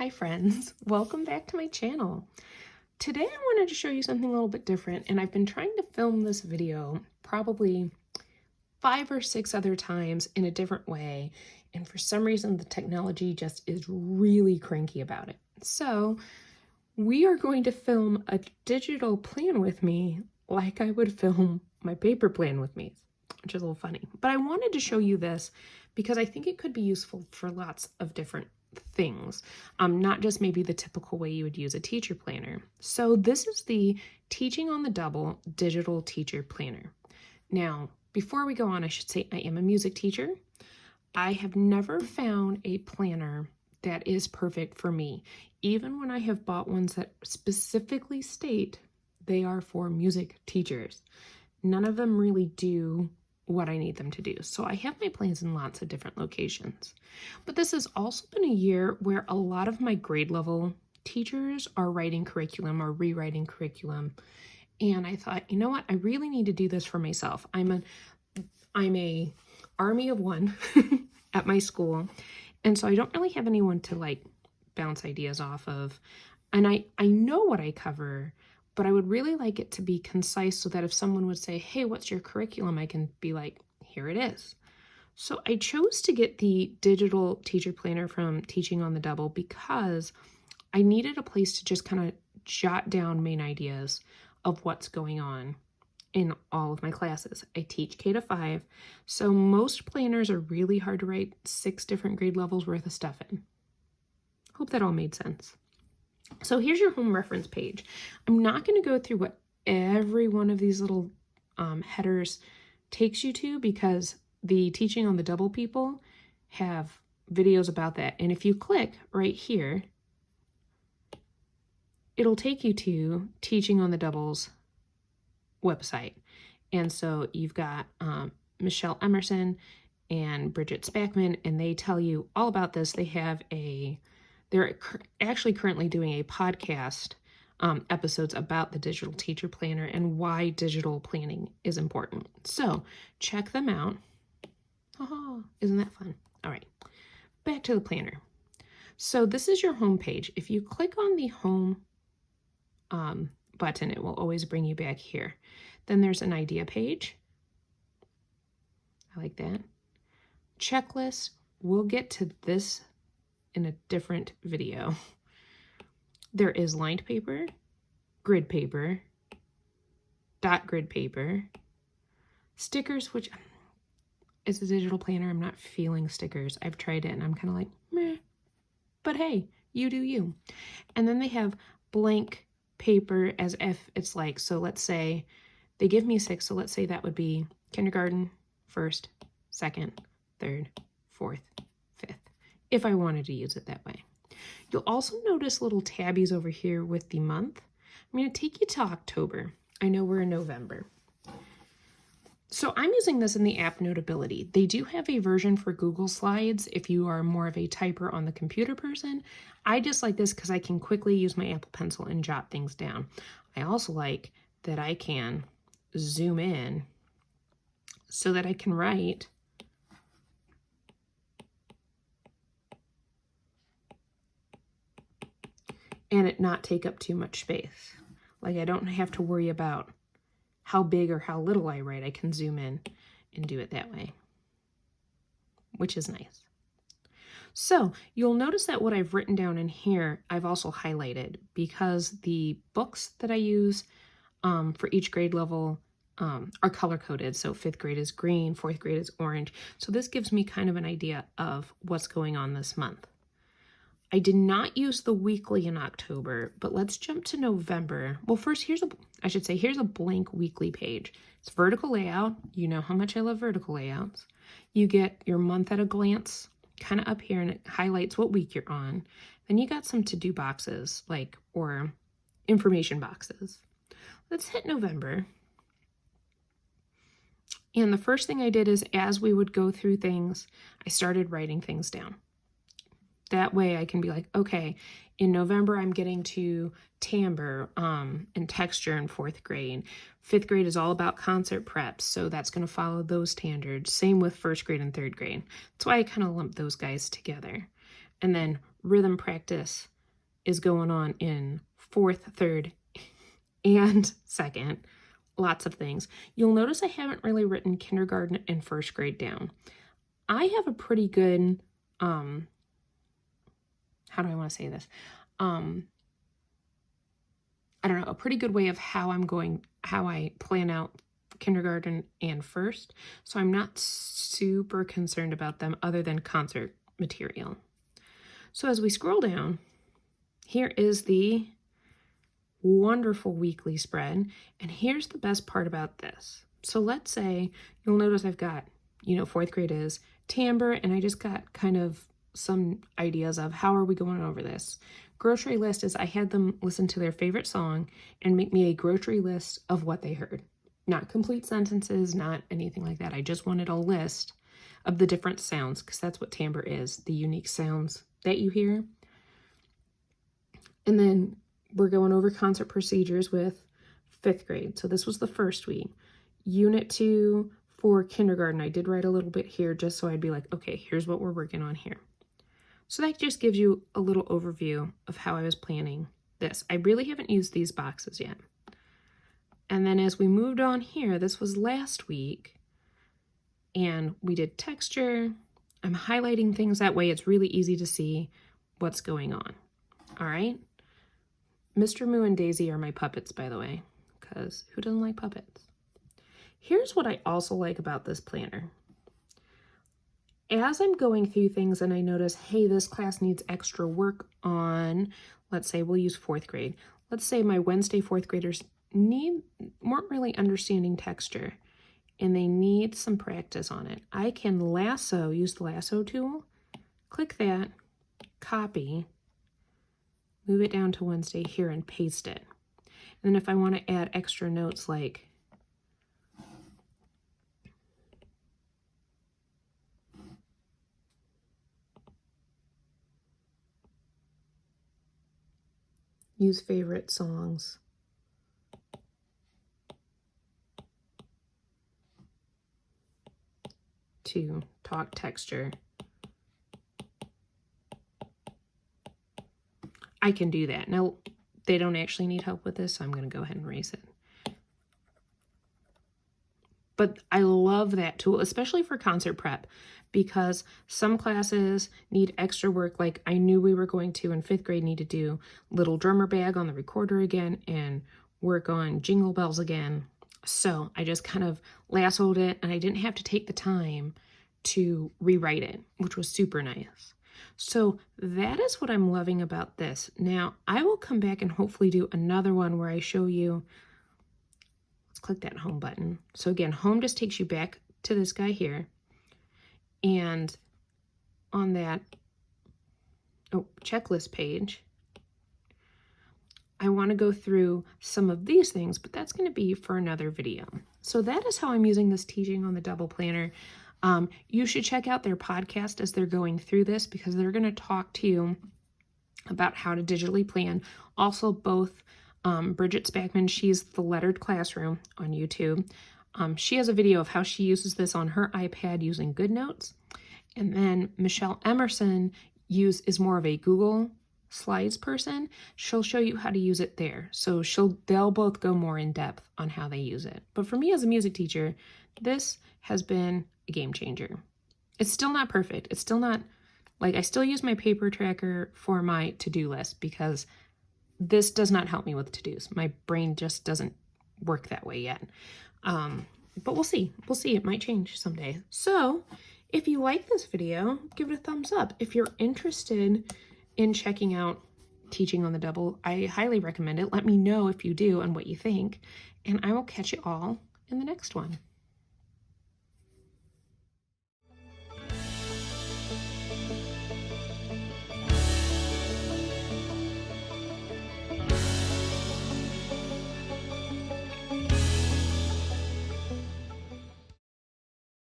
Hi friends, welcome back to my channel. Today I wanted to show you something a little bit different, and I've been trying to film this video probably 5 or 6 other times in a different way, and for some reason the technology just is really cranky about it. So we are going to film a digital plan with me like I would film my paper plan with me, which is a little funny. But I wanted to show you this because I think it could be useful for lots of different things, not just maybe the typical way you would use a teacher planner. So this is the Teaching on the Double digital teacher planner. Now, before we go on, I should say I am a music teacher. I have never found a planner that is perfect for me, even when I have bought ones that specifically state they are for music teachers. None of them really do what I need them to do. So I have my plans in lots of different locations. But this has also been a year where a lot of my grade level teachers are writing curriculum or rewriting curriculum. And I thought, you know what? I really need to do this for myself. I'm a army of one at my school. And so I don't really have anyone to like bounce ideas off of. And I know what I cover, but I would really like it to be concise so that if someone would say, hey, what's your curriculum? I can be like, here it is. So I chose to get the digital teacher planner from Teaching on the Double because I needed a place to just kind of jot down main ideas of what's going on in all of my classes. I teach K to 5, so most planners are really hard to write 6 different grade levels worth of stuff in. Hope that all made sense. So here's your home reference page. I'm not going to go through what every one of these little headers takes you to because the Teaching on the Double people have videos about that. And if you click right here, it'll take you to Teaching on the Double's website. And so you've got Michelle Emerson and Bridget Spackman, and they tell you all about this. They're actually currently doing a podcast episodes about the digital teacher planner and why digital planning is important. So check them out. Oh, isn't that fun? All right, back to the planner. So this is your home page. If you click on the home button, it will always bring you back here. Then there's an idea page. I like that. Checklist. We'll get to this in a different video. There is lined paper, grid paper, dot grid paper, stickers, which is a digital planner. I'm not feeling stickers. I've tried it and I'm kind of like, meh. But hey, you do you. And then they have blank paper as if it's like, so let's say they give me 6, so let's say that would be kindergarten, 1st, 2nd, 3rd, 4th, 5th, if I wanted to use it that way. You'll also notice little tabbies over here with the month. I'm going to take you to October. I know we're in November. So I'm using this in the app Notability. They do have a version for Google Slides if you are more of a typer on the computer person. I just like this because I can quickly use my Apple Pencil and jot things down. I also like that I can zoom in so that I can write and it not take up too much space. Like I don't have to worry about how big or how little I write. I can zoom in and do it that way, which is nice. So you'll notice that what I've written down in here, I've also highlighted because the books that I use for each grade level are color coded. So 5th grade is green, 4th grade is orange. So this gives me kind of an idea of what's going on this month. I did not use the weekly in October, but let's jump to November. Well, first, here's a blank weekly page. It's vertical layout. You know how much I love vertical layouts. You get your month at a glance kind of up here, and it highlights what week you're on. Then you got some to-do boxes, or information boxes. Let's hit November. And the first thing I did is, as we would go through things, I started writing things down. That way I can be like, okay, in November, I'm getting to timbre and texture in 4th grade. 5th grade is all about concert preps, so that's going to follow those standards. Same with 1st grade and 3rd grade. That's why I kind of lump those guys together. And then rhythm practice is going on in 4th, 3rd, and 2nd. Lots of things. You'll notice I haven't really written kindergarten and 1st grade down. I have a pretty good, how do I want to say this? I don't know, a pretty good way of how I plan out kindergarten and 1st. So I'm not super concerned about them other than concert material. So as we scroll down, here is the wonderful weekly spread. And here's the best part about this. So let's say, you'll notice I've got, 4th grade is timbre, and I just got kind of some ideas of how are we going over this. Grocery list is I had them listen to their favorite song and make me a grocery list of what they heard. Not complete sentences, not anything like that. I just wanted a list of the different sounds, because that's what timbre is, the unique sounds that you hear. And then we're going over concert procedures with 5th grade. So this was the first week. Unit 2 for kindergarten. I did write a little bit here just so I'd be like, okay, here's what we're working on here. So that just gives you a little overview of how I was planning this. I really haven't used these boxes yet. And then as we moved on here, this was last week, and we did texture. I'm highlighting things that way it's really easy to see what's going on. All right. Mr. Moo and Daisy are my puppets, by the way, because who doesn't like puppets? Here's what I also like about this planner. As I'm going through things and I notice, hey, this class needs extra work on, let's say we'll use 4th grade. Let's say my Wednesday 4th graders weren't really understanding texture and they need some practice on it. I can use the lasso tool, click that, copy, move it down to Wednesday here and paste it. And then if I want to add extra notes like use favorite songs, to talk texture, I can do that. Now, they don't actually need help with this, so I'm going to go ahead and erase it. But I love that tool, especially for concert prep, because some classes need extra work. Like I knew we were going to, in 5th grade, need to do Little Drummer Bag on the recorder again and work on Jingle Bells again. So I just kind of lassoed it, and I didn't have to take the time to rewrite it, which was super nice. So that is what I'm loving about this. Now, I will come back and hopefully do another one where I show you. Let's click that home button. So again, home just takes you back to this guy here. And on that checklist page, I want to go through some of these things, but that's going to be for another video. So that is how I'm using this Teaching on the Double planner. You should check out their podcast as they're going through this, because they're going to talk to you about how to digitally plan. Also, both Bridget Spackman, she's the Lettered Classroom on YouTube. She has a video of how she uses this on her iPad using GoodNotes. And then Michelle Emerson is more of a Google Slides person. She'll show you how to use it there. So they'll both go more in depth on how they use it. But for me as a music teacher, this has been a game changer. It's still not perfect. It's still not, I still use my paper tracker for my to-do list, because this does not help me with to-dos. My brain just doesn't work that way yet. But we'll see. We'll see. It might change someday. So if you like this video, give it a thumbs up. If you're interested in checking out Teaching on the Double, I highly recommend it. Let me know if you do and what you think, and I will catch you all in the next one.